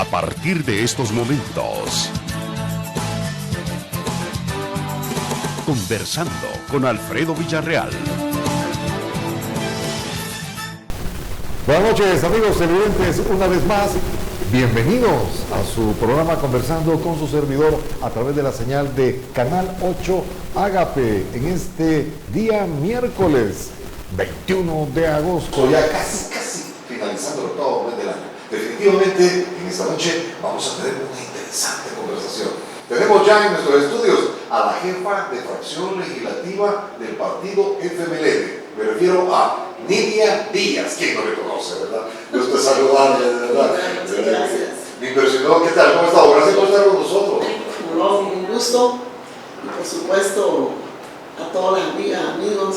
a partir de estos momentos. Conversando con Alfredo Villarreal. Buenas noches, amigos televidentes, una vez más, bienvenidos a su programa Conversando con su servidor a través de la señal de Canal 8 Ágape en este día miércoles 21 de agosto, ya casi finalizando todo el mes del año. Definitivamente, en esta noche vamos a tener una interesante conversación. Tenemos ya en nuestros estudios a la jefa de fracción legislativa del partido FMLN. Me refiero a Nidia Díaz. ¿Quién no me conoce, verdad? Gusto saludarle, de verdad. Muchas gracias. Me impresionó. ¿Qué tal? ¿Cómo está? Gracias por estar con nosotros. No, un gusto. Y por supuesto, a todas las amigas, amigos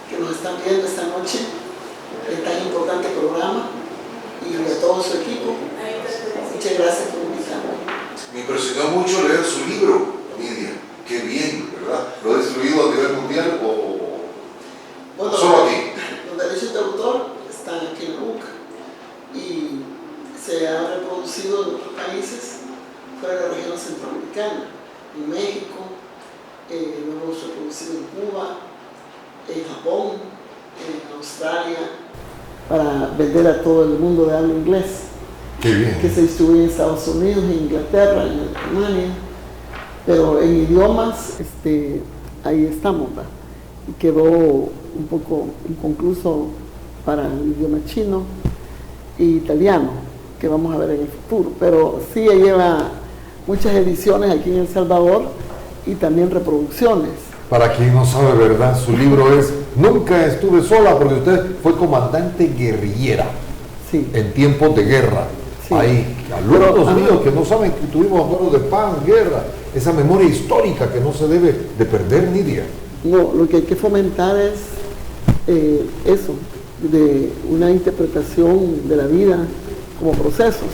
que nos están viendo esta noche, en tan importante programa, y a todo su equipo. Muchas gracias por invitarme. Me impresionó mucho leer su libro, Nidia. Qué bien, ¿verdad? ¿Lo ha distribuido a nivel mundial o Bueno, solo aquí? Los derechos de autor están aquí en la UCA y se ha reproducido en otros países fuera de la región centroamericana, en México, lo hemos reproducido en Cuba, en Japón, en Australia, para vender a todo el mundo de habla inglés. Qué bien. Que se distribuye en Estados Unidos, en Inglaterra, en Alemania, pero en idiomas, ahí estamos, ¿verdad? Y quedó un poco inconcluso para el idioma chino e italiano, que vamos a ver en el futuro, pero sí lleva muchas ediciones aquí en El Salvador y también reproducciones. Para quien no sabe, ¿verdad? Su libro es Nunca estuve sola, porque usted fue comandante guerrillera, Sí. en tiempos de guerra. Sí. Hay alumnos míos que no saben que tuvimos acuerdos de paz, guerra, esa memoria histórica que no se debe de perder, Nidia. No, lo que hay que fomentar es eso, de una interpretación de la vida como procesos,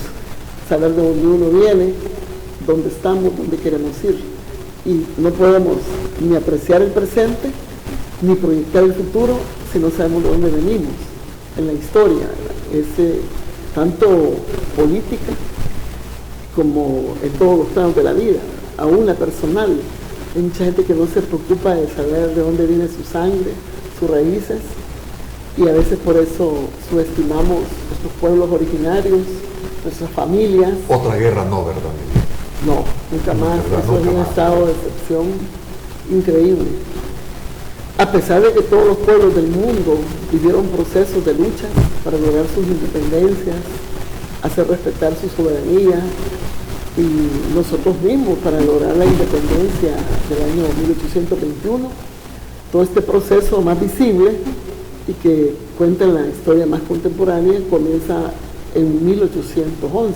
saber de dónde uno viene, dónde estamos, dónde queremos ir. Y no podemos ni apreciar el presente, ni proyectar el futuro si no sabemos de dónde venimos, en la historia, tanto política como en todos los planos de la vida, aún la personal. Hay mucha gente que no se preocupa de saber de dónde viene su sangre, sus raíces, y a veces por eso subestimamos nuestros pueblos originarios, nuestras familias. Otra guerra no, ¿verdad, Nidia? No, nunca más. ¿Verdad? Eso Nunca es un más. estado de excepción increíble. A pesar de que todos los pueblos del mundo vivieron procesos de lucha para lograr sus independencias, hacer respetar su soberanía, y nosotros mismos para lograr la independencia del año 1821, todo este proceso más visible y que cuenta en la historia más contemporánea comienza en 1811,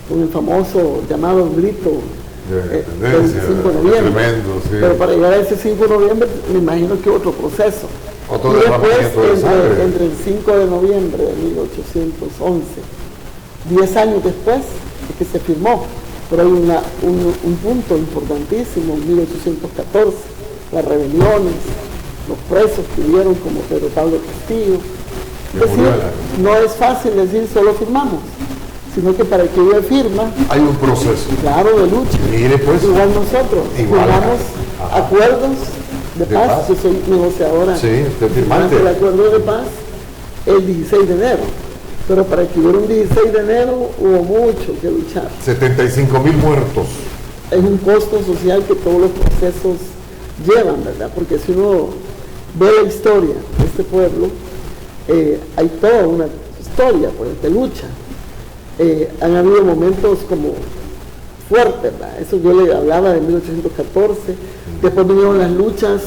con el famoso llamado grito del 5 de noviembre. Tremendo, sí. Pero para llegar a ese 5 de noviembre me imagino que otro proceso. Otro Y después, derramamiento de sangre. entre el 5 de noviembre de 1811, 10 años después es que se firmó, pero hay un punto importantísimo, en 1814, las rebeliones, los presos que hubieron como Pedro Pablo Castillo. Es decir, no es fácil decir solo firmamos, sino que para que haya firma, Hay un proceso. claro, de lucha. Mire, pues. Igual nosotros Igual. firmamos Ajá. acuerdos de De paz. paz. Yo soy negociadora. Sí, usted firmante. El acuerdo de paz el 16 de enero. Pero para que hubiera un 16 de enero hubo mucho que luchar. 75,000 muertos. Es un costo social que todos los procesos llevan, ¿verdad? Porque si uno ve la historia de este pueblo, hay toda una historia pues, de lucha. Han habido momentos como fuertes, ¿verdad? Eso yo le hablaba de 1814, después vinieron las luchas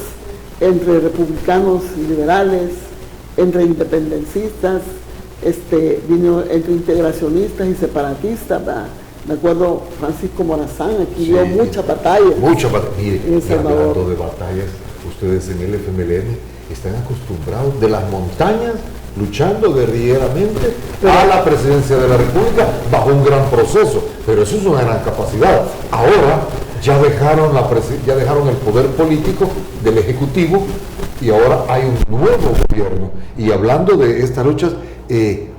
entre republicanos y liberales, entre independencistas, vino entre integracionistas y separatistas, ¿verdad? Me acuerdo Francisco Morazán, aquí dio mucha batalla. Mucha batalla. Mire, en El y Salvador. hablando de batallas, ustedes en el FMLN están acostumbrados de las montañas, luchando guerrilleramente a la presidencia de la República bajo un gran proceso, pero eso es una gran capacidad. Ahora ya dejaron el poder político del Ejecutivo y ahora hay un nuevo gobierno. Y hablando de estas luchas,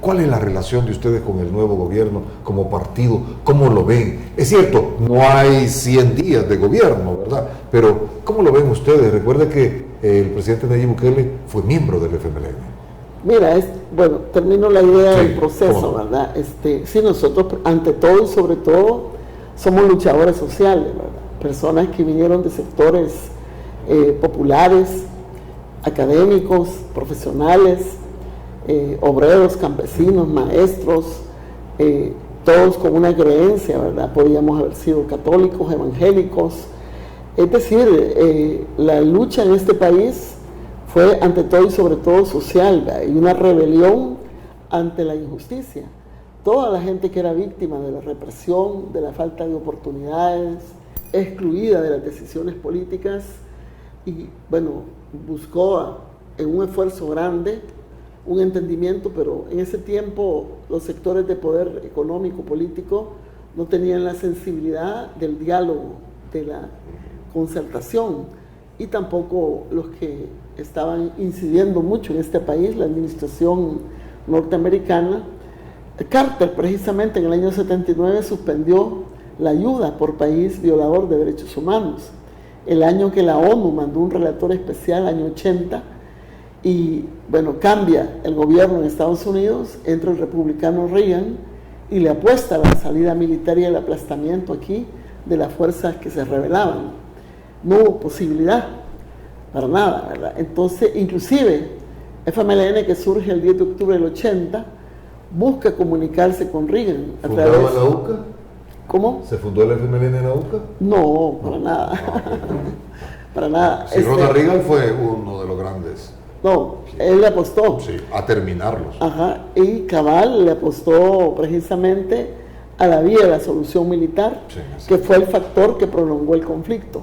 ¿Cuál es la relación de ustedes con el nuevo gobierno como partido? ¿Cómo lo ven? Es cierto, no hay 100 días de gobierno, ¿verdad? Pero ¿cómo lo ven ustedes? Recuerda que el presidente Nayib Bukele fue miembro del FMLN. Mira, bueno, termino la idea Sí, del proceso, ¿cómo no? ¿verdad? Sí, nosotros ante todo y sobre todo somos luchadores sociales, ¿verdad? Personas que vinieron de sectores populares, académicos, profesionales, obreros, campesinos, maestros, todos con una creencia, ¿verdad? Podíamos haber sido católicos, evangélicos. Es decir, la lucha en este país fue ante todo y sobre todo social, ¿verdad? Y una rebelión ante la injusticia. Toda la gente que era víctima de la represión, de la falta de oportunidades, excluida de las decisiones políticas, y bueno, buscó en un esfuerzo grande un entendimiento, pero en ese tiempo los sectores de poder económico, político, no tenían la sensibilidad del diálogo, de la concertación, y tampoco los que estaban incidiendo mucho en este país, la administración norteamericana. Carter, precisamente en el año 79, suspendió la ayuda por país violador de derechos humanos. El año que la ONU mandó un relator especial, año 80, y bueno, cambia el gobierno en Estados Unidos, entra el republicano Reagan y le apuesta a la salida militar y el aplastamiento aquí de las fuerzas que se rebelaban. No hubo posibilidad para nada, ¿verdad? Entonces, inclusive, FMLN, que surge el 10 de octubre del 80, busca comunicarse con Reagan a través... ¿Fundaba la UCA? ¿Cómo? ¿Se fundó el FMLN en la UCA? No, para nada. Para nada. Sí, Ronald Reagan fue uno de los grandes. No, él le apostó. Sí, a terminarlos. Ajá, y Cabal le apostó precisamente a la vía de la solución militar, Sí, sí. que fue el factor que prolongó el conflicto,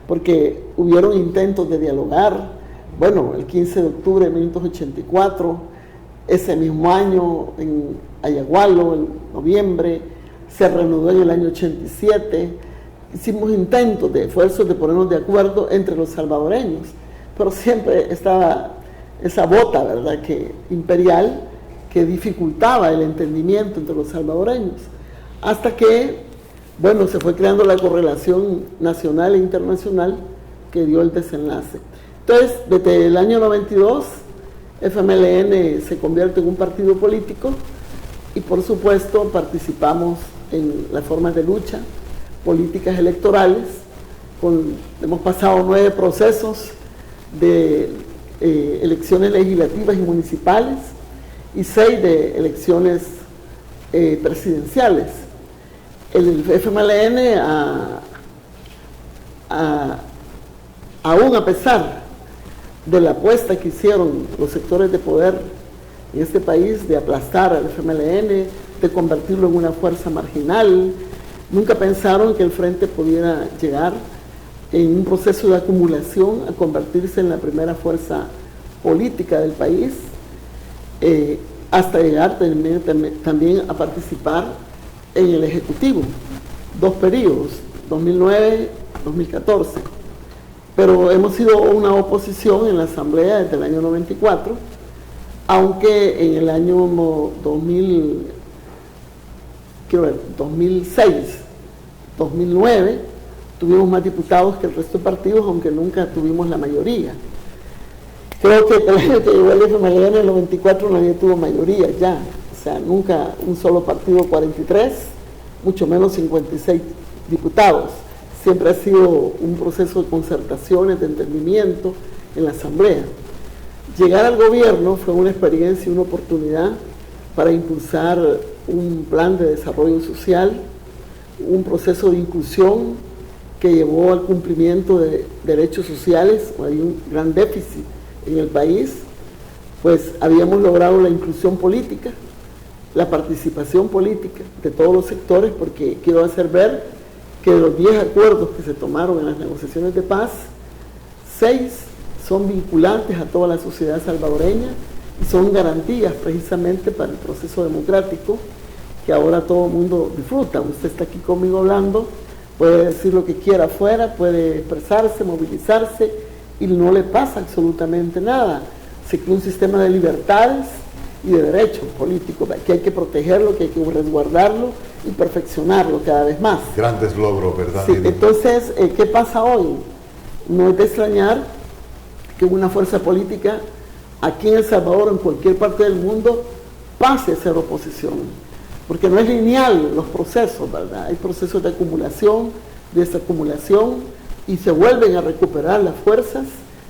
porque hubieron intentos de dialogar. Bueno, el 15 de octubre de 1984, ese mismo año en Ayagualo, en noviembre, se reanudó en el año 87. Hicimos intentos de esfuerzos de ponernos de acuerdo entre los salvadoreños, pero siempre estaba esa bota, ¿verdad?, imperial, que dificultaba el entendimiento entre los salvadoreños, hasta que, bueno, se fue creando la correlación nacional e internacional que dio el desenlace. Entonces, desde el año 92, FMLN se convierte en un partido político y, por supuesto, participamos en las formas de lucha, políticas electorales. Hemos pasado 9 procesos de elecciones legislativas y municipales y 6 de elecciones presidenciales. El FMLN, aún a pesar de la apuesta que hicieron los sectores de poder en este país de aplastar al FMLN, de convertirlo en una fuerza marginal, nunca pensaron que el Frente pudiera llegar en un proceso de acumulación a convertirse en la primera fuerza política del país, hasta llegar también a participar en el Ejecutivo, 2 periodos, 2009-2014. Pero hemos sido una oposición en la Asamblea desde el año 94, aunque en el año 2006, 2009, tuvimos más diputados que el resto de partidos, aunque nunca tuvimos la mayoría. Creo que el año que llegó el FMLN en el 94 nadie tuvo mayoría ya, o sea, nunca un solo partido 43, mucho menos 56 diputados. Siempre ha sido un proceso de concertaciones, de entendimiento en la Asamblea. Llegar al gobierno fue una experiencia y una oportunidad para impulsar un plan de desarrollo social, un proceso de inclusión que llevó al cumplimiento de derechos sociales. Hay un gran déficit en el país, pues habíamos logrado la inclusión política, la participación política de todos los sectores, porque quiero hacer ver que de los 10 acuerdos que se tomaron en las negociaciones de paz, 6 son vinculantes a toda la sociedad salvadoreña y son garantías precisamente para el proceso democrático que ahora todo el mundo disfruta. Usted está aquí conmigo hablando, puede decir lo que quiera afuera, puede expresarse, movilizarse y no le pasa absolutamente nada. Se crea un sistema de libertades y de derechos políticos, que hay que protegerlo, que hay que resguardarlo y perfeccionarlo cada vez más. Grandes logros, ¿verdad? Sí, entonces, ¿qué pasa hoy? No es de extrañar que una fuerza política aquí en El Salvador o en cualquier parte del mundo pase a ser oposición, porque no es lineal los procesos, ¿verdad? Hay procesos de acumulación, desacumulación, y se vuelven a recuperar las fuerzas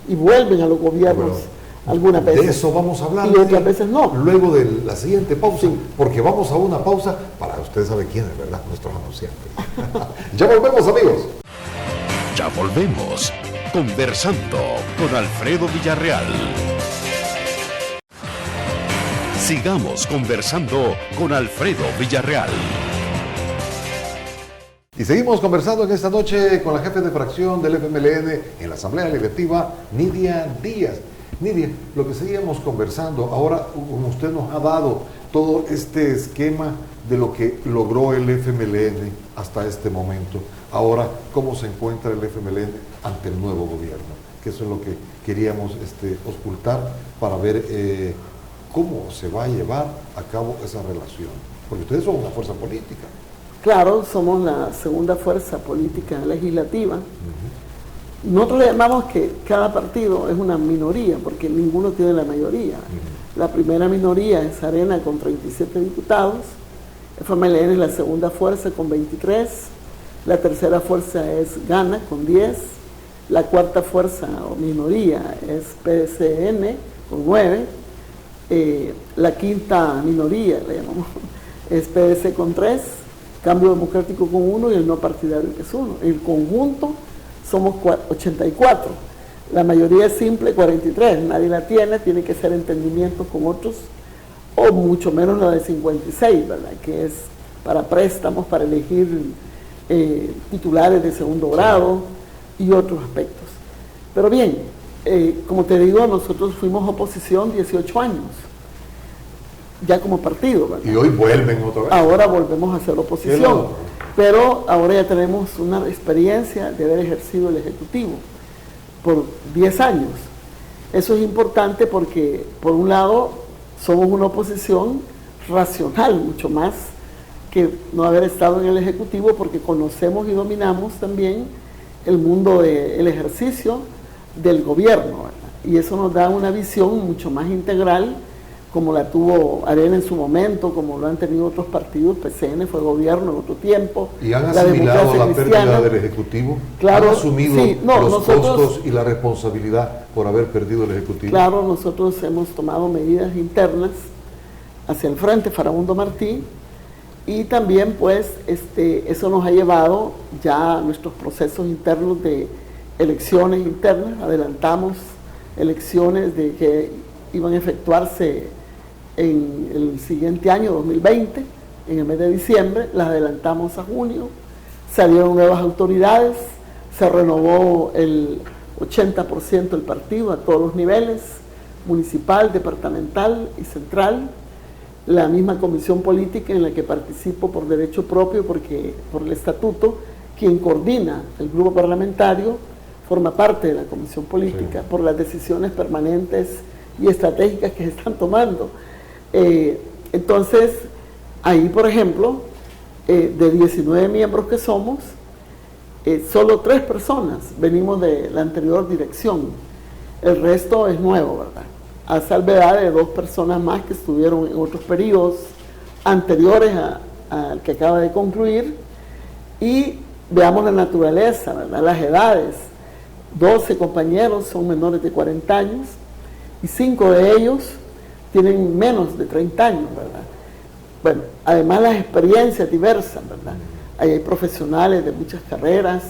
y vuelven a los gobiernos algunas veces. De eso vamos a hablar. Y otras veces no. Luego de la siguiente pausa, Sí. porque vamos a una pausa para usted sabe quién es, ¿verdad? Nuestros anunciantes. Ya volvemos, amigos. Ya volvemos. Conversando con Alfredo Villarreal. Sigamos conversando con Alfredo Villarreal. Y seguimos conversando en esta noche con la jefe de fracción del FMLN en la Asamblea Legislativa, Nidia Díaz. Nidia, lo que seguíamos conversando, ahora como usted nos ha dado todo este esquema de lo que logró el FMLN hasta este momento, ahora, ¿cómo se encuentra el FMLN ante el nuevo gobierno? Que eso es lo que queríamos auscultar para ver cómo se va a llevar a cabo esa relación. Porque ustedes son una fuerza política. Claro, somos la segunda fuerza política legislativa. Nosotros le llamamos que cada partido es una minoría, porque ninguno tiene la mayoría. La primera minoría es Arena con 37 diputados, FMLN es la segunda fuerza con 23, la tercera fuerza es Gana con 10, la cuarta fuerza o minoría es PSN con 9, la quinta minoría, le llamamos, es PDC con 3, Cambio Democrático con 1 y el no partidario que es 1. En el conjunto somos 84. La mayoría es simple, 43. Nadie la tiene que ser entendimiento con otros, o mucho menos la de 56, ¿verdad? Que es para préstamos, para elegir titulares de segundo grado y otros aspectos. Pero bien, como te digo, nosotros fuimos oposición 18 años, ya como partido, ¿verdad? Y hoy vuelven otra vez. Ahora volvemos a ser oposición, pero ahora ya tenemos una experiencia de haber ejercido el Ejecutivo por 10 años. Eso es importante porque, por un lado, somos una oposición racional, mucho más que no haber estado en el Ejecutivo, porque conocemos y dominamos también el mundo del ejercicio del gobierno, ¿verdad? Y eso nos da una visión mucho más integral, como la tuvo Arena en su momento, como lo han tenido otros partidos. PCN fue gobierno en otro tiempo. ¿Y han asimilado la pérdida del Ejecutivo? Claro, ¿Han asumido sí, los costos y la responsabilidad por haber perdido el Ejecutivo? Claro, nosotros hemos tomado medidas internas hacia el frente, Farabundo Martí, y también pues eso nos ha llevado ya a nuestros procesos internos de elecciones internas. Adelantamos elecciones de que iban a efectuarse en el siguiente año, 2020, en el mes de diciembre, las adelantamos a junio, salieron nuevas autoridades, se renovó el 80% del partido a todos los niveles, municipal, departamental y central, la misma comisión política en la que participo por derecho propio, porque por el estatuto, quien coordina el grupo parlamentario, forma parte de la comisión política, sí, por las decisiones permanentes y estratégicas que se están tomando. Entonces, ahí, por ejemplo, de 19 miembros que somos, solo 3 personas venimos de la anterior dirección. El resto es nuevo, ¿verdad? A salvedad de 2 personas más que estuvieron en otros periodos anteriores al que acaba de concluir. Y veamos la naturaleza, ¿verdad? Las edades. 12 compañeros son menores de 40 años y 5 de ellos tienen menos de 30 años, ¿verdad? Bueno, además las experiencias diversas, ¿verdad? Hay profesionales de muchas carreras,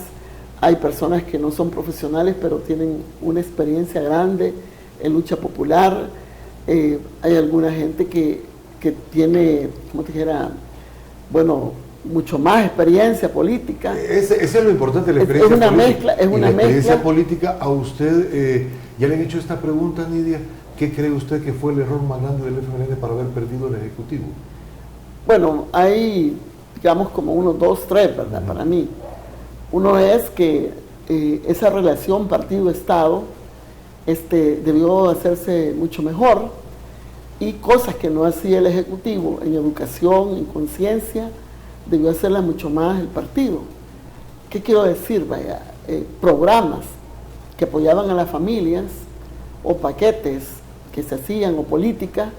hay personas que no son profesionales pero tienen una experiencia grande en lucha popular, hay alguna gente que tiene, como te dijera, bueno, mucho más experiencia política. Ese es lo importante, la experiencia política. Es una mezcla. Experiencia política, a usted, ya le han hecho esta pregunta, Nidia, ¿qué cree usted que fue el error más grande del FMLN para haber perdido el Ejecutivo? Bueno, hay, digamos, como 1, 2, 3, ¿verdad? Para mí. Uno es que esa relación partido-estado debió hacerse mucho mejor, y cosas que no hacía el Ejecutivo en educación, en conciencia, debió hacerlas mucho más el partido. ¿Qué quiero decir? Vaya, programas que apoyaban a las familias o paquetes que se hacían o política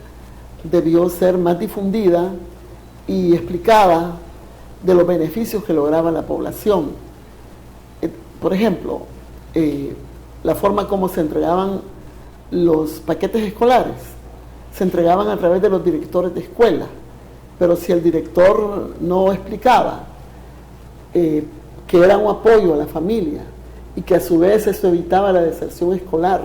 debió ser más difundida y explicada de los beneficios que lograba la población. Por ejemplo, la forma como se entregaban los paquetes escolares, se entregaban a través de los directores de escuela, pero si el director no explicaba que era un apoyo a la familia y que a su vez esto evitaba la deserción escolar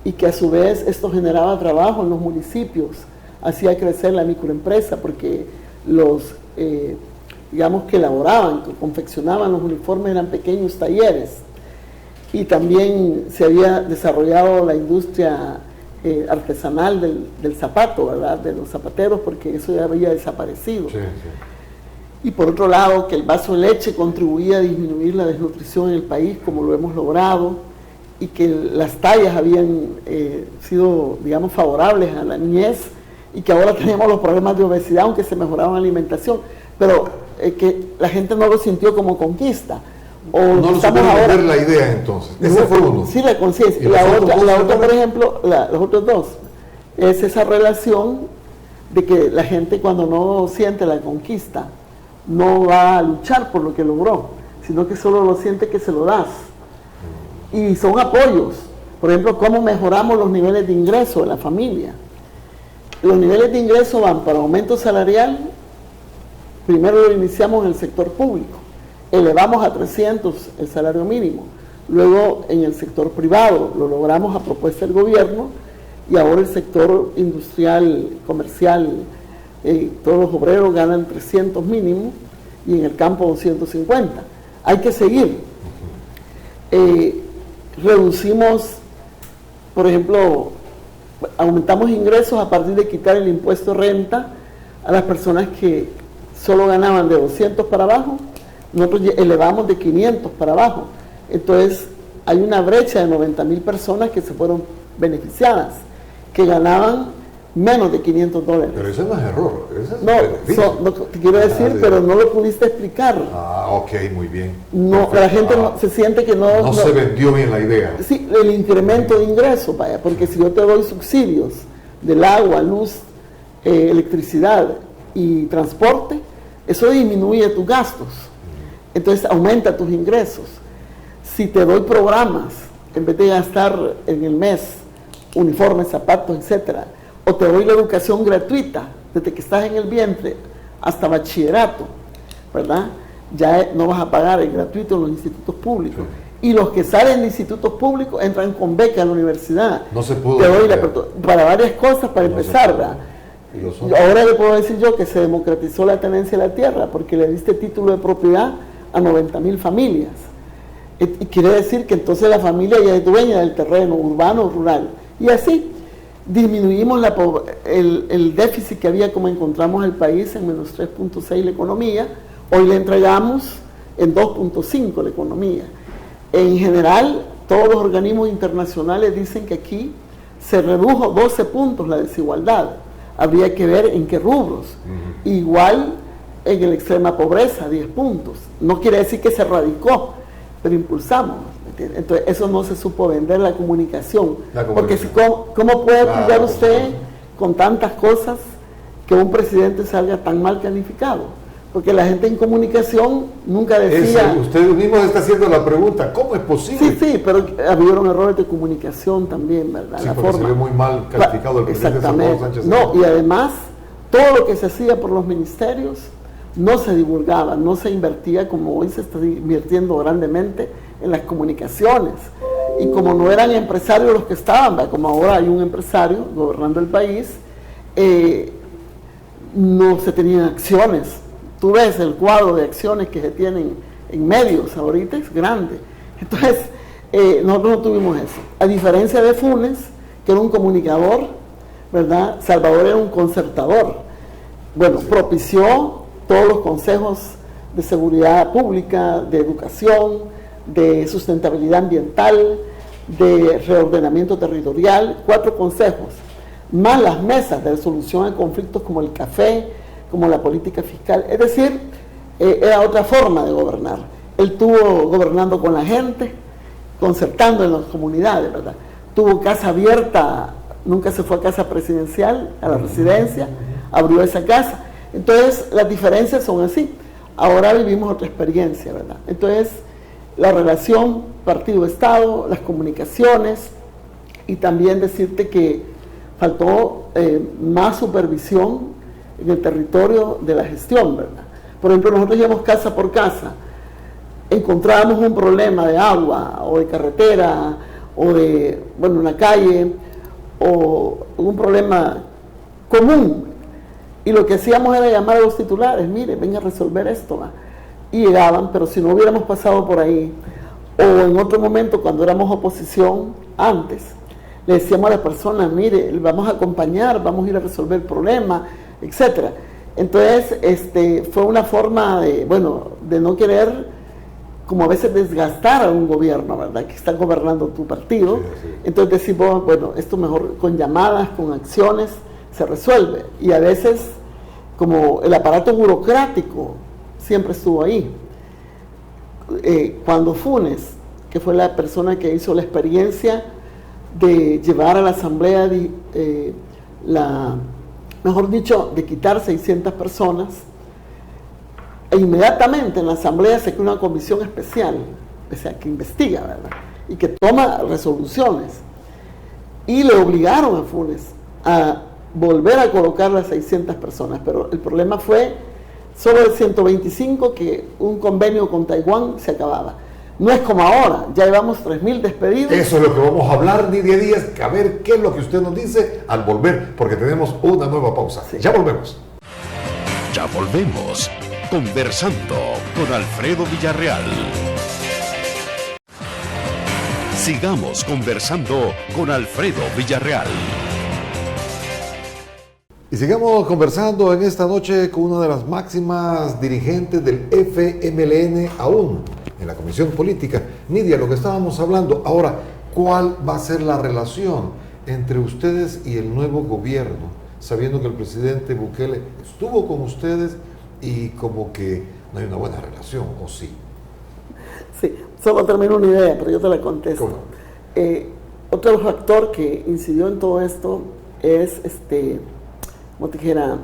y que a su vez esto generaba trabajo en los municipios, hacía crecer la microempresa porque los, digamos que elaboraban, que confeccionaban los uniformes eran pequeños talleres y también se había desarrollado la industria artesanal del zapato, ¿verdad? De los zapateros, porque eso ya había desaparecido. Sí, sí. Y por otro lado, que el vaso de leche contribuía a disminuir la desnutrición en el país, como lo hemos logrado, y que las tallas habían sido, digamos, favorables a la niñez, y que ahora tenemos los problemas de obesidad, aunque se mejoraba la alimentación, pero que la gente no lo sintió como conquista. O no lo supieron vender la idea entonces. Ese fue uno. Sí, la conciencia. Y la otra, por ejemplo, los otros dos, es esa relación de que la gente cuando no siente la conquista no va a luchar por lo que logró, sino que solo lo siente que se lo das. Y son apoyos. Por ejemplo, cómo mejoramos los niveles de ingreso de la familia. Los niveles de ingreso van para aumento salarial. Primero lo iniciamos en el sector público. Elevamos a 300 el salario mínimo. Luego en el sector privado lo logramos a propuesta del gobierno y ahora el sector industrial, comercial, todos los obreros ganan 300 mínimo y en el campo 250. Hay que seguir. Reducimos, por ejemplo, aumentamos ingresos a partir de quitar el impuesto de renta a las personas que solo ganaban de 200 para abajo. Nosotros elevamos de 500 para abajo. Entonces, hay una brecha de 90,000 personas que se fueron beneficiadas, que ganaban menos de $500. Pero ese no es error. No, te quiero decir, pero no lo pudiste explicar. Ah, ok, muy bien. No, la gente se siente que no se vendió bien la idea. Sí, el incremento de ingresos, vaya, porque si yo te doy subsidios del agua, luz, electricidad y transporte, eso disminuye tus gastos. Entonces aumenta tus ingresos. Si te doy programas, en vez de gastar en el mes uniformes, zapatos, etcétera, o te doy la educación gratuita desde que estás en el vientre hasta bachillerato, ¿verdad? Ya no vas a pagar el gratuito en los institutos públicos. Sí. Y los que salen de institutos públicos entran con beca a la universidad. No se pudo. Te doy para varias cosas, para empezar, ¿verdad? Y ahora le puedo decir yo que se democratizó la tenencia de la tierra porque le diste título de propiedad a 90,000 familias. Y quiere decir que entonces la familia ya es dueña del terreno urbano o rural. Y así disminuimos el déficit que había, como encontramos el país en menos 3.6 la economía. Hoy le entregamos en 2.5 la economía. En general, todos los organismos internacionales dicen que aquí se redujo 12 puntos la desigualdad. Habría que ver en qué rubros. Igual en la extrema pobreza, 10 puntos. No quiere decir que se radicó, pero impulsamos. Entonces, eso no se supo vender la comunicación. Porque ¿cómo puede explicar usted con tantas cosas que un presidente salga tan mal calificado? Porque la gente en comunicación nunca decía... Usted mismo está haciendo la pregunta, ¿cómo es posible? Sí, pero habieron errores de comunicación también, ¿verdad? Sí, la forma. Se vio muy mal calificado el presidente Salvador Sánchez. No, y además, todo lo que se hacía por los ministerios no se divulgaba, no se invertía como hoy se está invirtiendo grandemente en las comunicaciones. Y como no eran empresarios los que estaban, ¿verdad? Como ahora hay un empresario gobernando el país, no se tenían acciones. Tú ves el cuadro de acciones que se tienen en medios ahorita, es grande. Entonces, nosotros no tuvimos eso. A diferencia de Funes, que era un comunicador, ¿verdad? Salvador era un concertador. Bueno, propició todos los consejos de seguridad pública, de educación, de sustentabilidad ambiental, de reordenamiento territorial, 4 consejos. más las mesas de resolución de conflictos como el café, como la política fiscal. Es decir, era otra forma de gobernar. Él estuvo gobernando con la gente, concertando en las comunidades, ¿verdad? Tuvo casa abierta, nunca se fue a casa presidencial, a la residencia, abrió esa casa. Entonces, las diferencias son así. Ahora vivimos otra experiencia, ¿verdad? Entonces, la relación partido-estado, las comunicaciones, y también decirte que faltó más supervisión en el territorio de la gestión, ¿verdad? Por ejemplo, nosotros íbamos casa por casa, encontrábamos un problema de agua o de carretera o de, bueno, una calle o un problema común, y lo que hacíamos era llamar a los titulares, mire, venga a resolver esto, ¿va? Y llegaban, pero si no hubiéramos pasado por ahí, o en otro momento cuando éramos oposición, antes, le decíamos a las personas, mire, vamos a acompañar, vamos a ir a resolver el problema, etcétera. Entonces, fue una forma de, bueno, de no querer, como a veces, desgastar a un gobierno, ¿verdad?, que está gobernando tu partido. Sí, sí. Entonces decimos, bueno, esto mejor con llamadas, con acciones, se resuelve. Y a veces, como el aparato burocrático siempre estuvo ahí. Cuando Funes, que fue la persona que hizo la experiencia de llevar a la asamblea, mejor dicho, de quitar 600 personas, e inmediatamente en la asamblea se creó una comisión especial, o sea, que investiga, ¿verdad?, y que toma resoluciones, y le obligaron a Funes a volver a colocar las 600 personas, pero el problema fue solo de 125, que un convenio con Taiwán se acababa. No es como ahora, ya llevamos 3.000 despedidos. Eso es lo que vamos a hablar, Nidia Díaz, a ver qué es lo que usted nos dice al volver, porque tenemos una nueva pausa. Sí. Ya volvemos. Ya volvemos. Conversando con Alfredo Villarreal. Sigamos conversando con Alfredo Villarreal. Y sigamos conversando en esta noche con una de las máximas dirigentes del FMLN aún en la Comisión Política. Nidia, lo que estábamos hablando ahora, ¿cuál va a ser la relación entre ustedes y el nuevo gobierno? Sabiendo que el presidente Bukele estuvo con ustedes y como que no hay una buena relación, ¿o sí? Sí, solo termino una idea, pero yo te la contesto. Otro factor que incidió en todo esto es, como te dijera,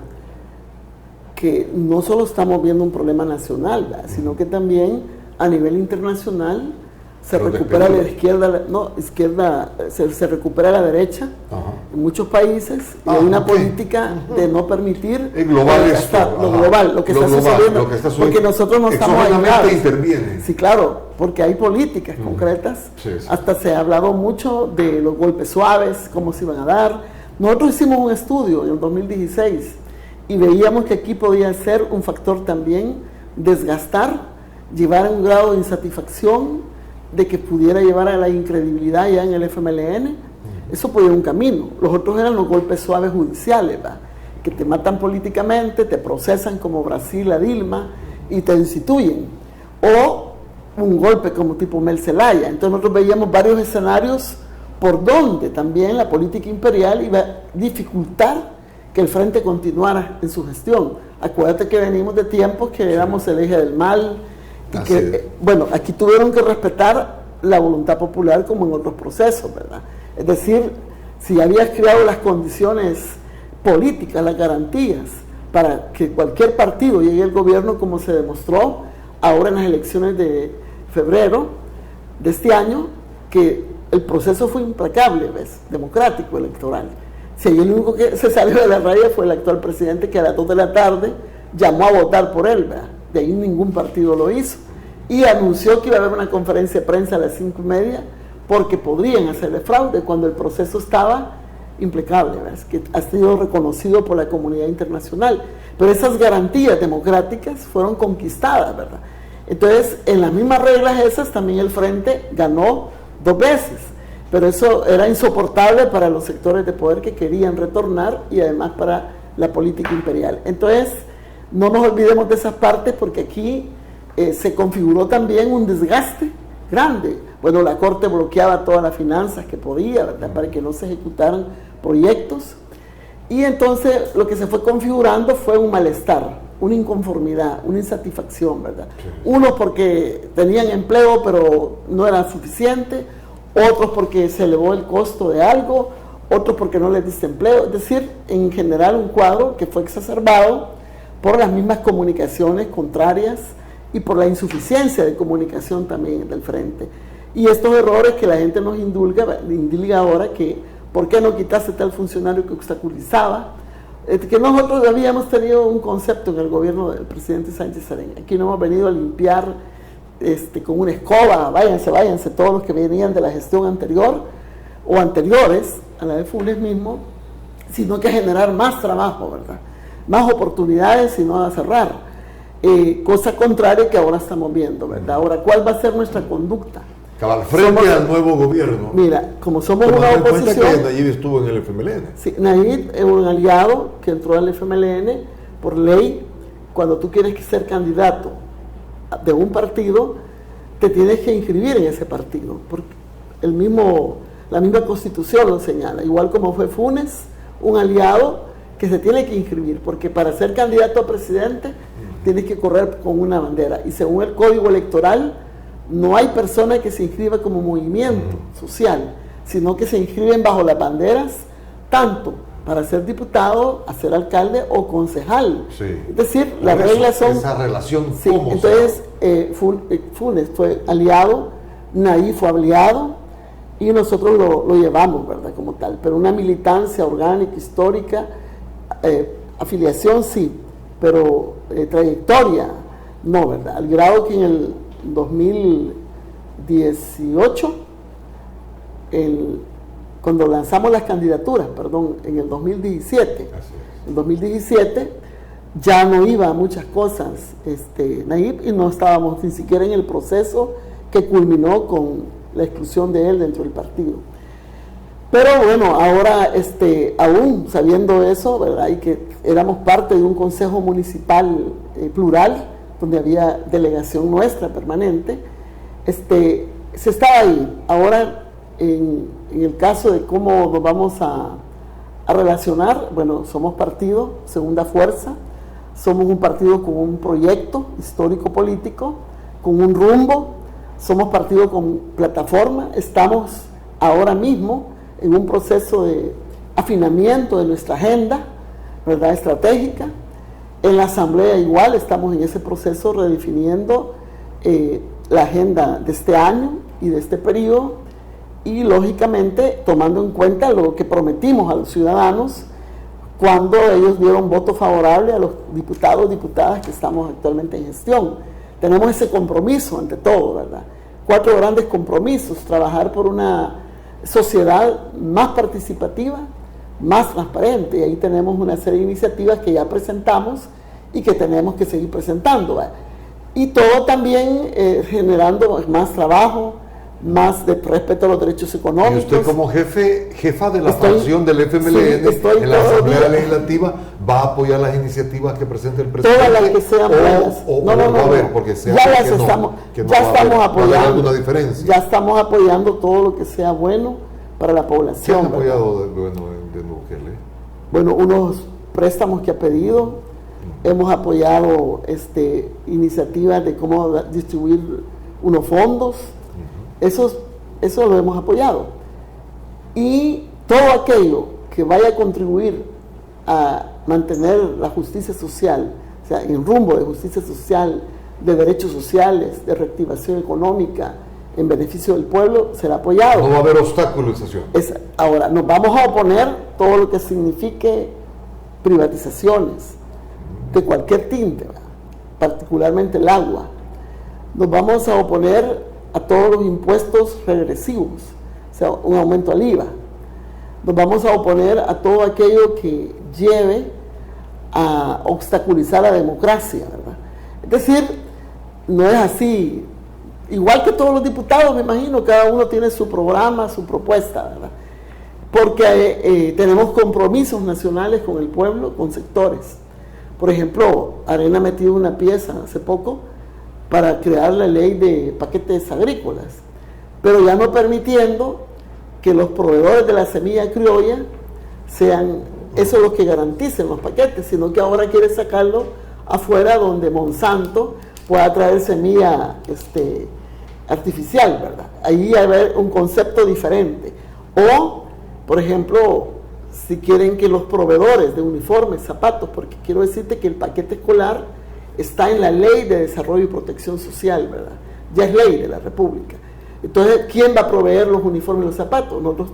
que no solo estamos viendo un problema nacional, ¿verdad?, sino que también a nivel internacional se recupera la izquierda, se recupera la derecha. Ajá. En muchos países, y hay una política de no permitir lo que está sucediendo, porque nosotros no estamos ayudados. Sí, claro, porque hay políticas concretas. Sí. Hasta se ha hablado mucho de los golpes suaves, cómo se iban a dar. Nosotros hicimos un estudio en el 2016 y veíamos que aquí podía ser un factor también desgastar, llevar a un grado de insatisfacción de que pudiera llevar a la incredibilidad ya en el FMLN. Eso podía ser un camino. Los otros eran los golpes suaves judiciales, ¿verdad?, que te matan políticamente, te procesan como Brasil a Dilma y te destituyen. O un golpe como tipo Mel Zelaya. Entonces nosotros veíamos varios escenarios por donde también la política imperial iba a dificultar que el frente continuara en su gestión. Acuérdate que venimos de tiempos que éramos el eje del mal, y que, bueno, aquí tuvieron que respetar la voluntad popular como en otros procesos, ¿verdad? Es decir, si habías creado las condiciones políticas, las garantías para que cualquier partido llegue al gobierno, como se demostró ahora en las elecciones de febrero de este año, que el proceso fue implacable, ¿ves?, democrático, electoral. Si el único que se salió de la raya fue el actual presidente, que a las 2 de la tarde llamó a votar por él, ¿verdad? De ahí ningún partido lo hizo. Y anunció que iba a haber una conferencia de prensa a las 5:30 porque podrían hacerle fraude cuando el proceso estaba impecable, ¿verdad?, que ha sido reconocido por la comunidad internacional. Pero esas garantías democráticas fueron conquistadas, ¿verdad? Entonces, en las mismas reglas esas, también el Frente ganó 2 veces. Pero eso era insoportable para los sectores de poder que querían retornar y además para la política imperial. Entonces, no nos olvidemos de esas partes, porque aquí se configuró también un desgaste grande. Bueno, la Corte bloqueaba todas las finanzas que podía, ¿verdad?, para que no se ejecutaran proyectos. Y entonces lo que se fue configurando fue un malestar, una inconformidad, una insatisfacción, ¿verdad? Sí. Unos porque tenían empleo pero no era suficiente, otros porque se elevó el costo de algo, otros porque no les diste empleo. Es decir, en general un cuadro que fue exacerbado por las mismas comunicaciones contrarias y por la insuficiencia de comunicación también del frente. Y estos errores que la gente nos indulga ahora, que ¿por qué no quitaste tal funcionario que obstaculizaba? Que nosotros habíamos tenido un concepto en el gobierno del presidente Sánchez Serén. Aquí no hemos venido a limpiar con una escoba, váyanse todos los que venían de la gestión anterior o anteriores a la de Funes mismo, sino que a generar más trabajo, ¿verdad? Más oportunidades y no a cerrar. Cosa contraria que ahora estamos viendo, ¿verdad? Ahora, ¿cuál va a ser nuestra conducta? Cabal, frente al nuevo gobierno. Mira, como somos una oposición... cuenta que Nayib estuvo en el FMLN. Sí, Nayib es un aliado que entró al FMLN por ley. Cuando tú quieres ser candidato de un partido, te tienes que inscribir en ese partido, porque la misma Constitución lo señala, igual como fue Funes, un aliado que se tiene que inscribir, porque para ser candidato a presidente tienes que correr con una bandera, y según el Código Electoral no hay persona que se inscriba como movimiento social, sino que se inscriben bajo las banderas, tanto para ser diputado, a ser alcalde o concejal. Sí. Es decir, las reglas son... Esa relación, sí, entonces Funes fue aliado, Nayib fue aliado, y nosotros lo llevamos, ¿verdad?, como tal. Pero una militancia orgánica, histórica, afiliación sí, pero trayectoria no, ¿verdad? Al grado que en el 2018, cuando lanzamos las candidaturas, en el 2017, en 2017 ya no iba a muchas cosas Nayib, y no estábamos ni siquiera en el proceso que culminó con la exclusión de él dentro del partido. Pero bueno, ahora aún sabiendo eso, ¿verdad?, y que éramos parte de un consejo municipal plural, donde había delegación nuestra permanente, se estaba ahí. Ahora, en el caso de cómo nos vamos a relacionar, bueno, somos partido, segunda fuerza, somos un partido con un proyecto histórico-político, con un rumbo, somos partido con plataforma, estamos ahora mismo en un proceso de afinamiento de nuestra agenda, ¿verdad?, estratégica. En la Asamblea igual estamos en ese proceso redefiniendo la agenda de este año y de este periodo, y lógicamente tomando en cuenta lo que prometimos a los ciudadanos cuando ellos dieron voto favorable a los diputados, diputadas que estamos actualmente en gestión. Tenemos ese compromiso ante todo, ¿verdad? 4 grandes compromisos: trabajar por una sociedad más participativa, más transparente, y ahí tenemos una serie de iniciativas que ya presentamos y que tenemos que seguir presentando, ¿verdad? Y todo también generando más trabajo, más de respeto a los derechos económicos. Y usted como jefa de la fracción del FMLN, sí, en la Asamblea Legislativa, ¿va a apoyar las iniciativas que presente el presidente? Todas las que sean buenas. No, a ver, porque sea ya las estamos apoyando. ¿Alguna diferencia? Ya estamos apoyando todo lo que sea bueno para la población. ¿Qué han apoyado de Bukele? Bueno, unos préstamos que ha pedido. Hemos apoyado iniciativas de cómo distribuir unos fondos. Eso lo hemos apoyado. Y todo aquello que vaya a contribuir a mantener la justicia social, o sea, en rumbo de justicia social, de derechos sociales, de reactivación económica, en beneficio del pueblo, será apoyado. No va a haber obstaculización. Ahora, nos vamos a oponer todo lo que signifique privatizaciones de cualquier tinte, ¿verdad?, particularmente el agua. Nos vamos a oponer a todos los impuestos regresivos, o sea, un aumento al IVA. Nos vamos a oponer a todo aquello que lleve a obstaculizar la democracia, ¿verdad? Es decir, no es así. Igual que todos los diputados, me imagino, cada uno tiene su programa, su propuesta, ¿verdad? Porque tenemos compromisos nacionales con el pueblo, con sectores. Por ejemplo, Arena ha metido una pieza hace poco para crear la ley de paquetes agrícolas, pero ya no permitiendo que los proveedores de la semilla criolla sean eso es lo que garanticen los paquetes, sino que ahora quiere sacarlo afuera donde Monsanto pueda traer semilla artificial, ¿verdad? Ahí hay un concepto diferente. O, por ejemplo, si quieren que los proveedores de uniformes, zapatos, porque quiero decirte que el paquete escolar está en la Ley de Desarrollo y Protección Social, ¿verdad? Ya es ley de la República. Entonces, ¿quién va a proveer los uniformes y los zapatos? Nosotros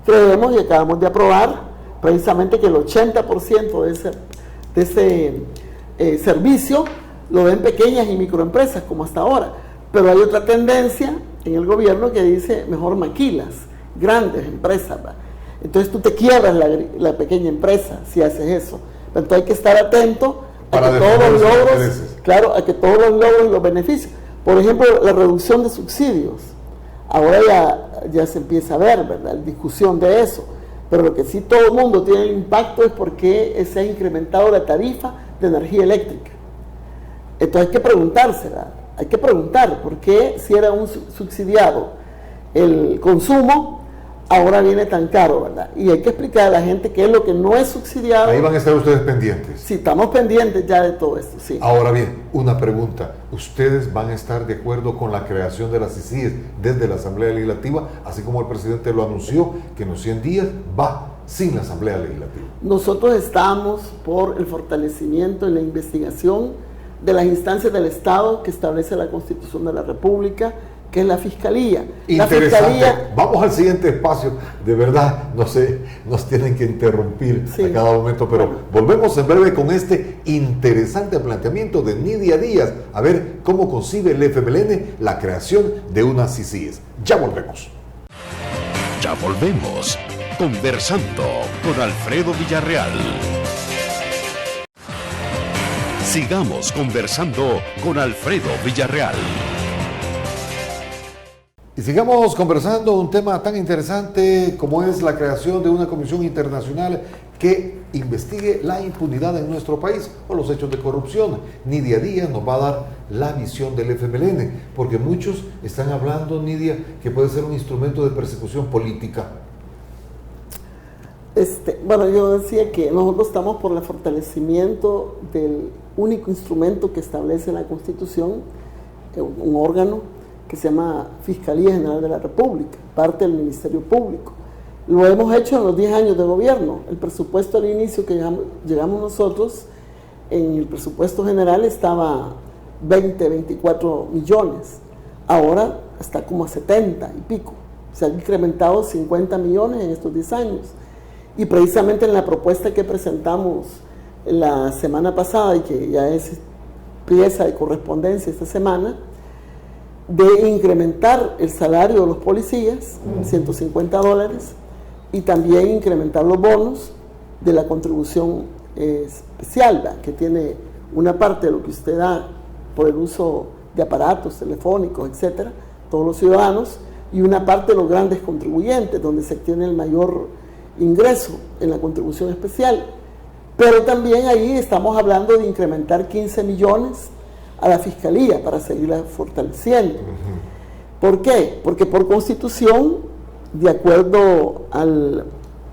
creemos y acabamos de aprobar precisamente que el 80% de ese servicio lo ven pequeñas y microempresas, como hasta ahora. Pero hay otra tendencia en el gobierno que dice, mejor maquilas, grandes empresas, ¿va? Entonces tú te quiebras la pequeña empresa si haces eso. Entonces hay que estar atento a que todos los logros, claro, a que todos los logros y los beneficios. Por ejemplo, la reducción de subsidios. Ahora ya se empieza a ver, ¿verdad? La discusión de eso. Pero lo que sí todo el mundo tiene el impacto es porque se ha incrementado la tarifa de energía eléctrica. Entonces hay que preguntarse, ¿verdad? Hay que preguntar por qué si era un subsidiado el consumo, ahora viene tan caro, ¿verdad? Y hay que explicar a la gente qué es lo que no es subsidiado. Ahí van a estar ustedes pendientes. Sí, estamos pendientes ya de todo esto, sí. Ahora bien, una pregunta. ¿Ustedes van a estar de acuerdo con la creación de las CICIES desde la Asamblea Legislativa, así como el presidente lo anunció, que en los 100 días va sin la Asamblea Legislativa? Nosotros estamos por el fortalecimiento en la investigación de las instancias del Estado que establece la Constitución de la República, que es la Fiscalía. Interesante. La Fiscalía... Vamos al siguiente espacio. De verdad, no sé, nos tienen que interrumpir a cada momento, pero volvemos en breve con este interesante planteamiento de Nidia Díaz, a ver cómo concibe el FMLN la creación de unas CICIES. Ya volvemos. Ya volvemos. Conversando con Alfredo Villarreal. Sigamos conversando con Alfredo Villarreal. Y sigamos conversando un tema tan interesante como es la creación de una comisión internacional que investigue la impunidad en nuestro país o los hechos de corrupción. Nidia Díaz nos va a dar la visión del FMLN, porque muchos están hablando, Nidia, que puede ser un instrumento de persecución política. Bueno, yo decía que nosotros estamos por el fortalecimiento del único instrumento que establece la Constitución, un órgano que se llama Fiscalía General de la República, parte del Ministerio Público. Lo hemos hecho en los 10 años de gobierno. El presupuesto al inicio que llegamos nosotros, en el presupuesto general estaba 24 millones. Ahora está como a 70 y pico. Se han incrementado 50 millones en estos 10 años. Y precisamente en la propuesta que presentamos la semana pasada y que ya es pieza de correspondencia esta semana, de incrementar el salario de los policías, $150, y también incrementar los bonos de la contribución especial, que tiene una parte de lo que usted da por el uso de aparatos telefónicos, etcétera, todos los ciudadanos, y una parte de los grandes contribuyentes, donde se tiene el mayor ingreso en la contribución especial. Pero también ahí estamos hablando de incrementar 15 millones a la Fiscalía para seguirla fortaleciendo. ¿Por qué? Porque por Constitución, de acuerdo al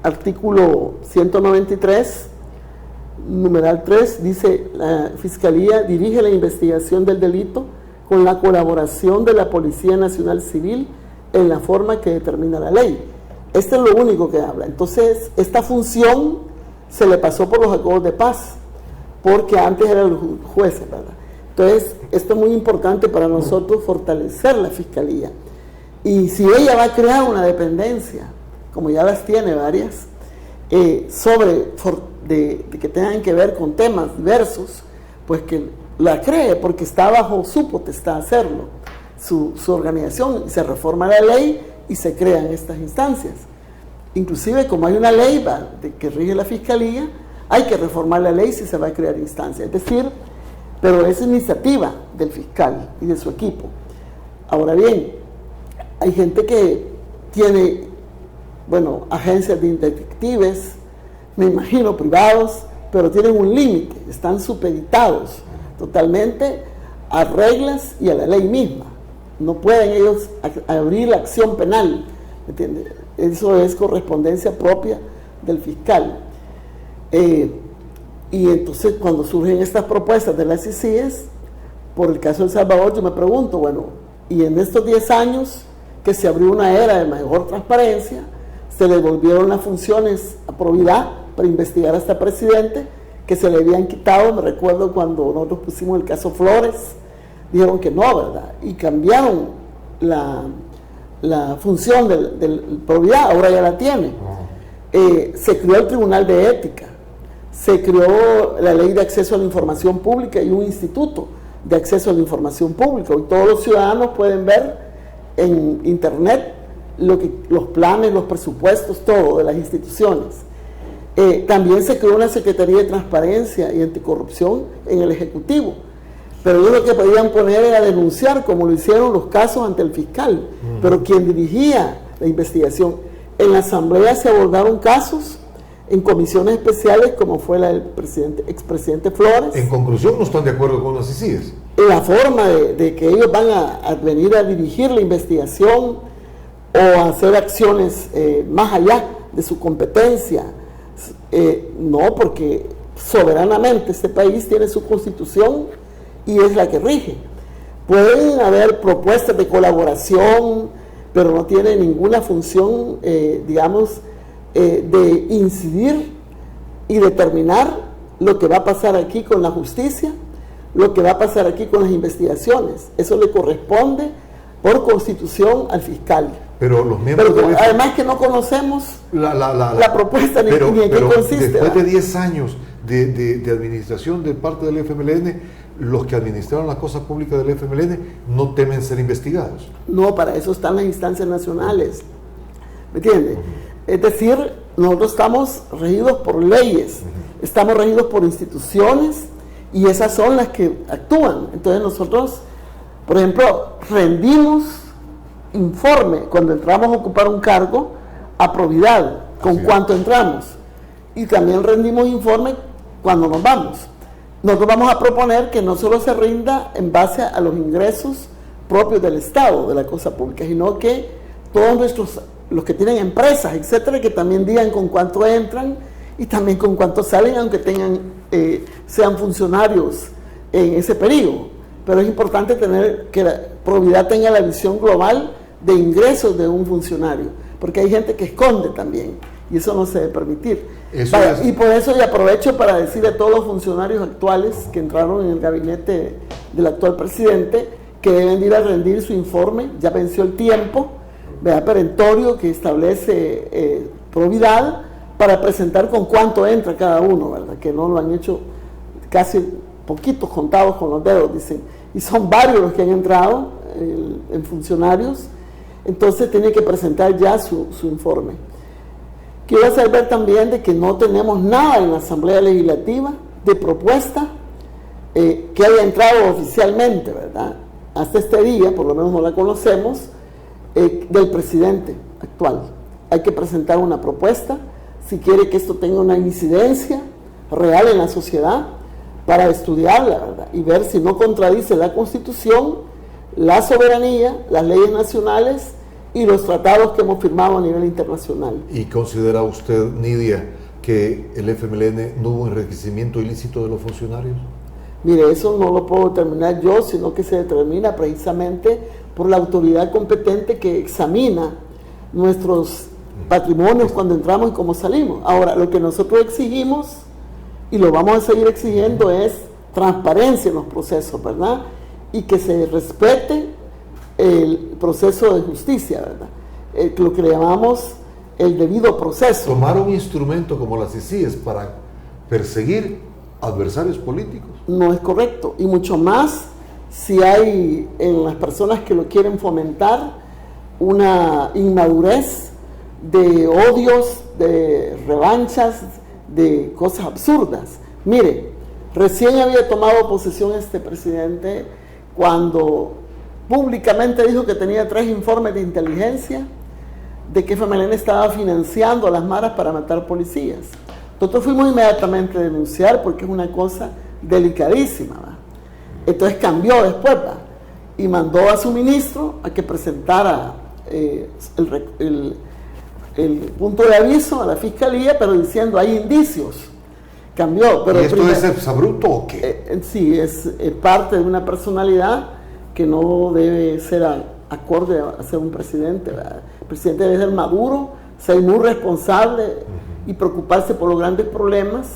artículo 193, numeral 3, dice: la Fiscalía dirige la investigación del delito con la colaboración de la Policía Nacional Civil en la forma que determina la ley. Este es lo único que habla. Entonces, esta función se le pasó por los acuerdos de paz, porque antes eran los jueces, ¿verdad? Entonces, esto es muy importante para nosotros, fortalecer la Fiscalía. Y si ella va a crear una dependencia, como ya las tiene varias, de que tengan que ver con temas diversos, pues que la cree, porque está bajo su potestad hacerlo, su organización, y se reforma la ley y se crean estas instancias. Inclusive, como hay una ley que rige la Fiscalía, hay que reformar la ley si se va a crear instancias. Es decir, pero es iniciativa del fiscal y de su equipo. Ahora bien, hay gente que tiene, agencias de detectives, me imagino privados, pero tienen un límite, están supeditados totalmente a reglas y a la ley misma. No pueden ellos abrir la acción penal, ¿entiendes? Eso es correspondencia propia del fiscal. Y entonces cuando surgen estas propuestas de las CICIES, por el caso de El Salvador, yo me pregunto, bueno, y en estos 10 años que se abrió una era de mejor transparencia, se le devolvieron las funciones a Providad para investigar a este presidente, que se le habían quitado. Me recuerdo cuando nosotros pusimos el caso Flores, dijeron que no, ¿verdad? Y cambiaron la función del Providad, ahora ya la tiene. Se creó el Tribunal de Ética, se creó la Ley de Acceso a la Información Pública y un Instituto de Acceso a la Información Pública. Hoy todos los ciudadanos pueden ver en Internet los planes, los presupuestos, todo de las instituciones. También se creó una Secretaría de Transparencia y Anticorrupción en el Ejecutivo. Pero ellos lo que podían poner era denunciar, como lo hicieron los casos ante el fiscal. Pero quien dirigía la investigación. En la Asamblea se abordaron casos en comisiones especiales, como fue la del expresidente Flores. En conclusión, no están de acuerdo con las CICIES. La forma de que ellos van a venir a dirigir la investigación o a hacer acciones más allá de su competencia. No, porque soberanamente este país tiene su constitución y es la que rige. Pueden haber propuestas de colaboración, pero no tiene ninguna función, de incidir y determinar lo que va a pasar aquí con la justicia, lo que va a pasar aquí con las investigaciones. Eso le corresponde por constitución al fiscal. Pero los miembros además que no conocemos la propuesta ni en qué consiste. Después de 10 años de administración de parte del FMLN, los que administraron las cosas públicas del FMLN no temen ser investigados. No, para eso están las instancias nacionales. ¿Me entiende? Es decir, nosotros estamos regidos por leyes, estamos regidos por instituciones y esas son las que actúan. Entonces nosotros, por ejemplo, rendimos informe cuando entramos a ocupar un cargo a Providad, con cuánto entramos, y también rendimos informe cuando nos vamos. Nosotros vamos a proponer que no solo se rinda en base a los ingresos propios del Estado, de la cosa pública, sino que todos los que tienen empresas, etcétera, que también digan con cuánto entran y también con cuánto salen, aunque sean funcionarios en ese periodo. Pero es importante tener que la Providad tenga la visión global de ingresos de un funcionario, porque hay gente que esconde también, y eso no se debe permitir. Y por eso, y aprovecho para decirle a todos los funcionarios actuales que entraron en el gabinete del actual presidente, que deben ir a rendir su informe. Ya venció el tiempo perentorio que establece Providad para presentar con cuánto entra cada uno, ¿verdad? Que no lo han hecho, casi poquitos contados con los dedos, dicen, y son varios los que han entrado en funcionarios. Entonces tiene que presentar ya su informe. Quiero hacer ver también de que no tenemos nada en la Asamblea Legislativa de propuesta que haya entrado oficialmente, ¿verdad? Hasta este día, por lo menos no la conocemos, del presidente actual. Hay que presentar una propuesta si quiere que esto tenga una incidencia real en la sociedad, para estudiarla, ¿verdad? Y ver si no contradice la Constitución, la soberanía, las leyes nacionales y los tratados que hemos firmado a nivel internacional. ¿Y considera usted, Nidia, que el FMLN no hubo enriquecimiento ilícito de los funcionarios? Mire, eso no lo puedo determinar yo, sino que se determina precisamente por la autoridad competente que examina nuestros patrimonios cuando entramos y cómo salimos. Ahora, lo que nosotros exigimos, y lo vamos a seguir exigiendo, es transparencia en los procesos, ¿verdad? Y que se respete el proceso de justicia, ¿verdad? Lo que le llamamos el debido proceso. Tomar un instrumento como las CICIES para perseguir adversarios políticos no es correcto, y mucho más si hay en las personas que lo quieren fomentar una inmadurez de odios, de revanchas, de cosas absurdas. Mire, recién había tomado posesión este presidente cuando públicamente dijo que tenía 3 informes de inteligencia de que FMLN estaba financiando a las maras para matar policías. Nosotros fuimos inmediatamente a denunciar porque es una cosa delicadísima, ¿verdad? Entonces cambió después, ¿verdad? Y mandó a su ministro a que presentara el punto de aviso a la fiscalía, pero diciendo hay indicios cambió. Pero ¿Y esto es exabrupto o qué? Sí, es parte de una personalidad que no debe ser acorde a ser un presidente, ¿verdad? El presidente debe ser maduro, ser muy responsable y preocuparse por los grandes problemas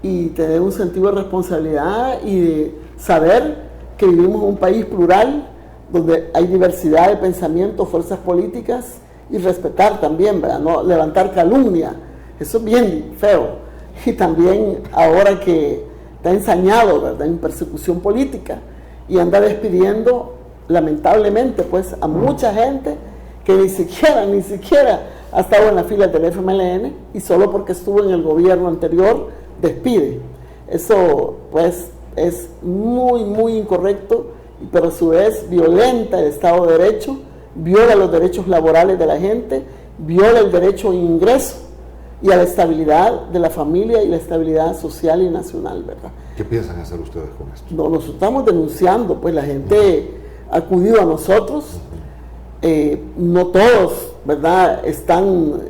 y tener un sentido de responsabilidad y de saber que vivimos en un país plural donde hay diversidad de pensamientos, fuerzas políticas y respetar también, ¿verdad? No levantar calumnia, eso es bien feo. Y también ahora que está ensañado, ¿verdad?, en persecución política y anda despidiendo lamentablemente pues a mucha gente que ni siquiera ha estado en la fila del FMLN y solo porque estuvo en el gobierno anterior despide. Eso pues es muy incorrecto, pero a su vez violenta el Estado de Derecho, viola los derechos laborales de la gente, viola el derecho a ingreso y a la estabilidad de la familia y la estabilidad social y nacional, ¿verdad? ¿Qué piensan hacer ustedes con esto? No, nosotros estamos denunciando, pues la gente ha acudido a nosotros, no todos, ¿verdad?, están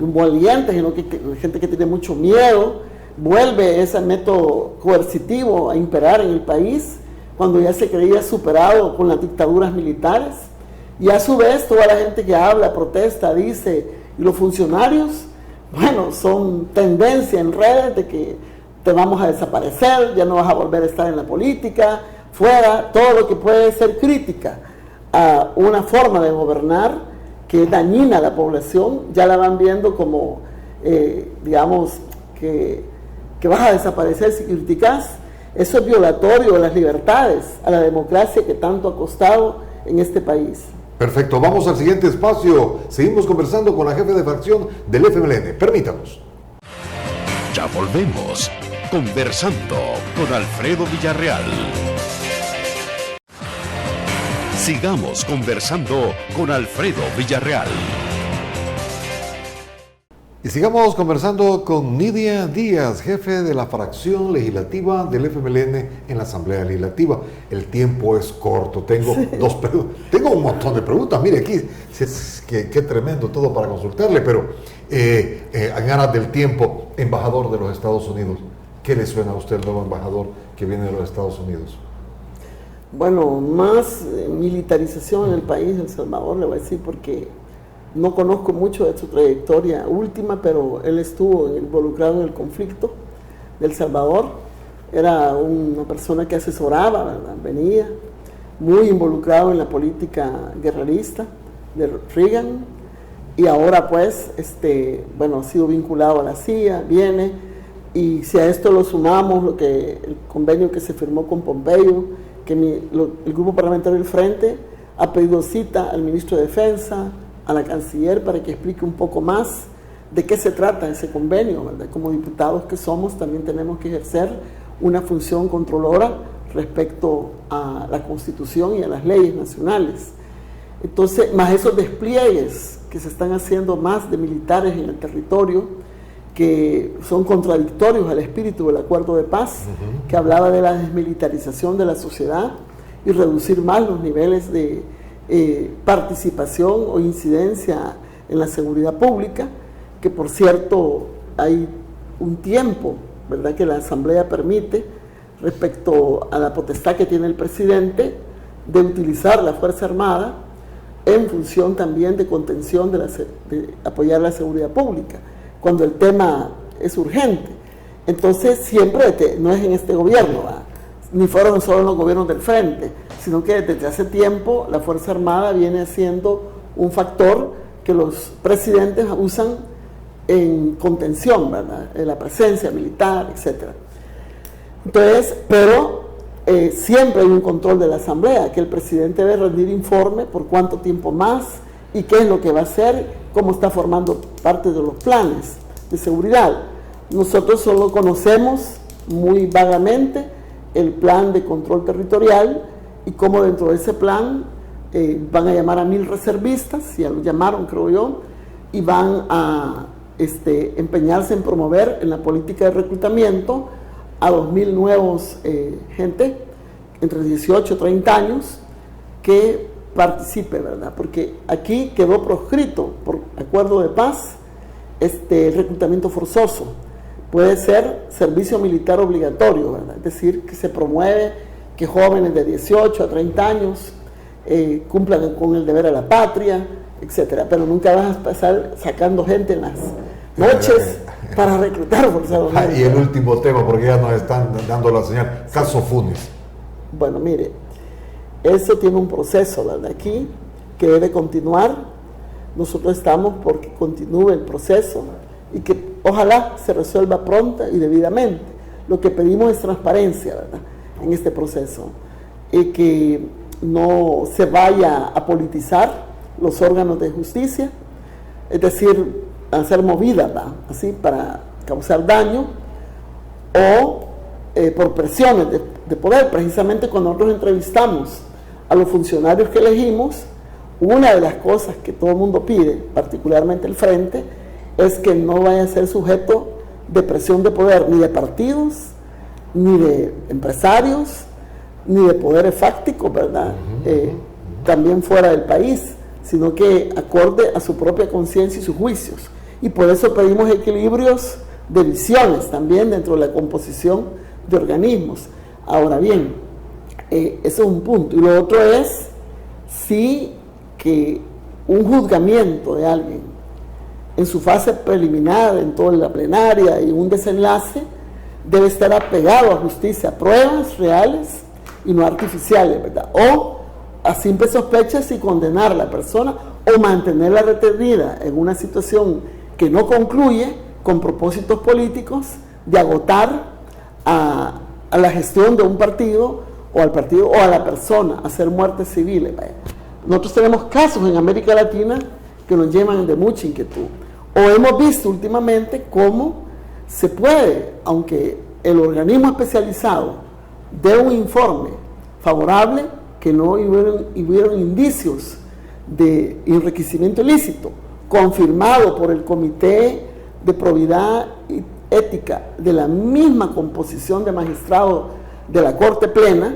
valientes, sino que gente que tiene mucho miedo, vuelve ese método coercitivo a imperar en el país, cuando ya se creía superado con las dictaduras militares, y a su vez toda la gente que habla, protesta, dice, y los funcionarios, bueno, son tendencia en redes de que te vamos a desaparecer, ya no vas a volver a estar en la política, fuera, todo lo que puede ser crítica a una forma de gobernar que es dañina a la población, ya la van viendo como, digamos, que vas a desaparecer si criticas. Eso es violatorio de las libertades, a la democracia que tanto ha costado en este país. Perfecto, vamos al siguiente espacio. Seguimos conversando con la jefe de fracción del FMLN. Permítanos. Ya volvemos. Conversando con Alfredo Villarreal. Sigamos conversando con Alfredo Villarreal. Y sigamos conversando con Nidia Díaz, jefe de la fracción legislativa del FMLN en la Asamblea Legislativa. El tiempo es corto, tengo tengo un montón de preguntas. Mire, aquí, qué tremendo todo para consultarle, pero en aras del tiempo, embajador de los Estados Unidos, ¿qué le suena a usted el nuevo embajador que viene de los Estados Unidos? Bueno, más militarización en el país de El Salvador, le voy a decir, porque no conozco mucho de su trayectoria última, pero él estuvo involucrado en el conflicto de El Salvador. Era una persona que asesoraba, ¿verdad? Venía muy involucrado en la política guerrerista de Reagan y ahora pues, bueno, ha sido vinculado a la CIA, viene, y si a esto lo sumamos el convenio que se firmó con Pompeo, que el grupo parlamentario del Frente ha pedido cita al ministro de Defensa, a la canciller, para que explique un poco más de qué se trata ese convenio, ¿verdad? Como diputados que somos, también tenemos que ejercer una función controlora respecto a la Constitución y a las leyes nacionales. Entonces, más esos despliegues que se están haciendo más de militares en el territorio, que son contradictorios al espíritu del acuerdo de paz, que hablaba de la desmilitarización de la sociedad y reducir más los niveles de participación o incidencia en la seguridad pública, que por cierto hay un tiempo, ¿verdad?, que la Asamblea permite respecto a la potestad que tiene el presidente de utilizar la Fuerza Armada en función también de contención de apoyar la seguridad pública, cuando el tema es urgente. Entonces siempre, no es en este gobierno, ¿verdad?, ni fueron solo los gobiernos del Frente, sino que desde hace tiempo la Fuerza Armada viene siendo un factor que los presidentes usan en contención, ¿verdad?, en la presencia militar, etc. Entonces, pero siempre hay un control de la Asamblea, que el presidente debe rendir informe por cuánto tiempo más y qué es lo que va a hacer, cómo está formando parte de los planes de seguridad. Nosotros solo conocemos muy vagamente el plan de control territorial y cómo dentro de ese plan van a llamar a 1000 reservistas, ya lo llamaron, creo yo, y van a empeñarse en promover en la política de reclutamiento a 2000 nuevos gente entre 18 y 30 años que participe, ¿verdad? Porque aquí quedó proscrito por acuerdo de paz el reclutamiento forzoso, puede ser servicio militar obligatorio, ¿verdad? Es decir, que se promueve que jóvenes de 18 a 30 años cumplan con el deber a la patria, etcétera. Pero nunca vas a pasar sacando gente en las noches para reclutar forzadamente. Y el último tema, porque ya nos están dando la señal, caso Funes. Bueno, mire, eso tiene un proceso, ¿verdad? Aquí que debe continuar. Nosotros estamos porque continúe el proceso y que ojalá se resuelva pronta y debidamente. Lo que pedimos es transparencia, ¿verdad?, en este proceso, y que no se vaya a politizar los órganos de justicia, es decir, hacer movidas, ¿verdad?, así para causar daño, o por presiones de poder. Precisamente cuando nosotros entrevistamos a los funcionarios que elegimos, una de las cosas que todo el mundo pide, particularmente el Frente, es que no vaya a ser sujeto de presión de poder, ni de partidos, ni de empresarios, ni de poderes fácticos, ¿verdad? También fuera del país, sino que acorde a su propia conciencia y sus juicios. Y por eso pedimos equilibrios de visiones también dentro de la composición de organismos. Ahora bien, ese es un punto. Y lo otro es sí que un juzgamiento de alguien en su fase preliminar, en toda la plenaria y un desenlace, debe estar apegado a justicia, a pruebas reales y no artificiales, ¿verdad? O a simples sospechas y condenar a la persona o mantenerla retenida en una situación que no concluye con propósitos políticos de agotar a la gestión de un partido o al partido o a la persona, a hacer muertes civiles, ¿verdad? Nosotros tenemos casos en América Latina que nos llevan de mucha inquietud. O hemos visto últimamente cómo se puede, aunque el organismo especializado dé un informe favorable, que no hubieron indicios de enriquecimiento ilícito, confirmado por el Comité de Probidad y Ética de la misma composición de magistrados de la Corte Plena,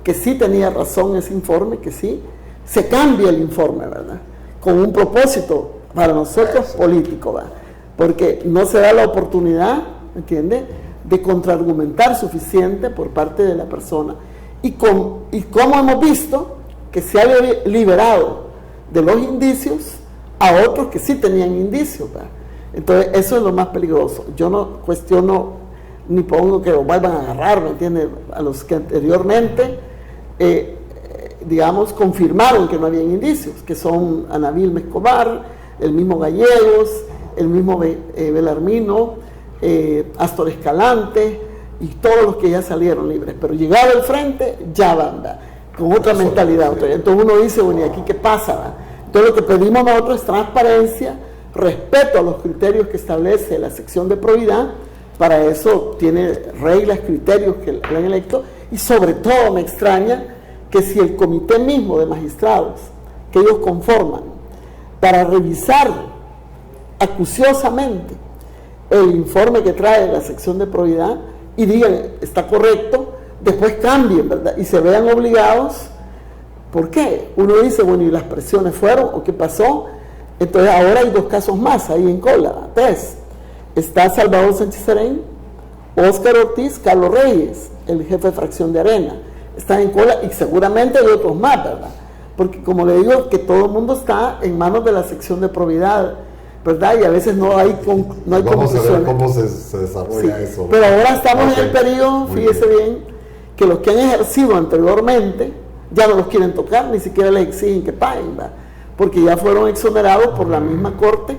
que sí tenía razón ese informe, que sí, se cambia el informe, ¿verdad?, con un propósito para nosotros político, ¿verdad?, porque no se da la oportunidad, ¿entiende?, de contraargumentar suficiente por parte de la persona. Y como hemos visto que se ha liberado de los indicios a otros que sí tenían indicios, ¿verdad? Entonces eso es lo más peligroso. Yo no cuestiono ni pongo que lo vuelvan a agarrar, ¿me entiende?, a los que anteriormente digamos, confirmaron que no habían indicios, que son Ana Vilma Escobar, el mismo Gallegos, el mismo Belarmino, Astor Escalante y todos los que ya salieron libres. Pero llegado el Frente, ya van, ¿verdad?, con otra mentalidad. Entonces uno dice, bueno, ¿y aquí qué pasa, verdad? Entonces lo que pedimos nosotros es transparencia, respeto a los criterios que establece la sección de probidad. Para eso tiene reglas, criterios que le han electo, y sobre todo me extraña que si el comité mismo de magistrados que ellos conforman para revisar acuciosamente el informe que trae la sección de probidad y digan está correcto, después cambien, ¿verdad?, y se vean obligados. ¿Por qué? Uno dice, bueno, ¿y las presiones fueron o qué pasó? Entonces ahora hay 2 casos más ahí en cola, 3. Está Salvador Sánchez Serén, Óscar Ortiz, Carlos Reyes, el jefe de fracción de Arena, están en cola, y seguramente hay otros más, ¿verdad? Porque como le digo, que todo el mundo está en manos de la sección de probidad, ¿verdad? Y a veces no hay Vamos a ver cómo se desarrolla eso. Pero ahora estamos en el periodo, fíjese bien, que los que han ejercido anteriormente ya no los quieren tocar, ni siquiera les exigen que paguen, ¿verdad?, porque ya fueron exonerados por la misma Corte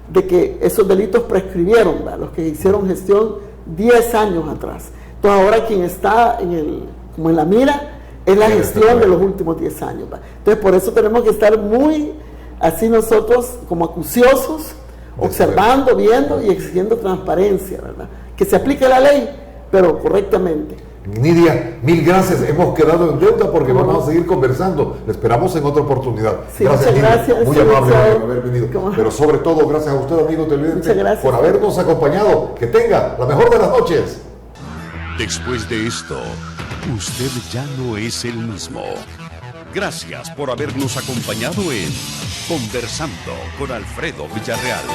de que esos delitos prescribieron, ¿verdad?, los que hicieron gestión 10 años atrás. Entonces ahora quien está como en la mira es la gestión de los últimos 10 años, ¿verdad? Entonces por eso tenemos que estar muy así nosotros como acuciosos, observando, viendo y exigiendo transparencia, ¿verdad?, que se aplique la ley, pero correctamente. Nidia, mil gracias. Hemos quedado en deuda porque vamos a seguir conversando. Le esperamos en otra oportunidad. Sí, gracias, Nidia. Gracias. Muy amable por haber venido. Pero sobre todo, gracias a usted, amigo televidente, por habernos acompañado. Que tenga la mejor de las noches. Después de esto, usted ya no es el mismo. Gracias por habernos acompañado en Conversando con Alfredo Villarreal.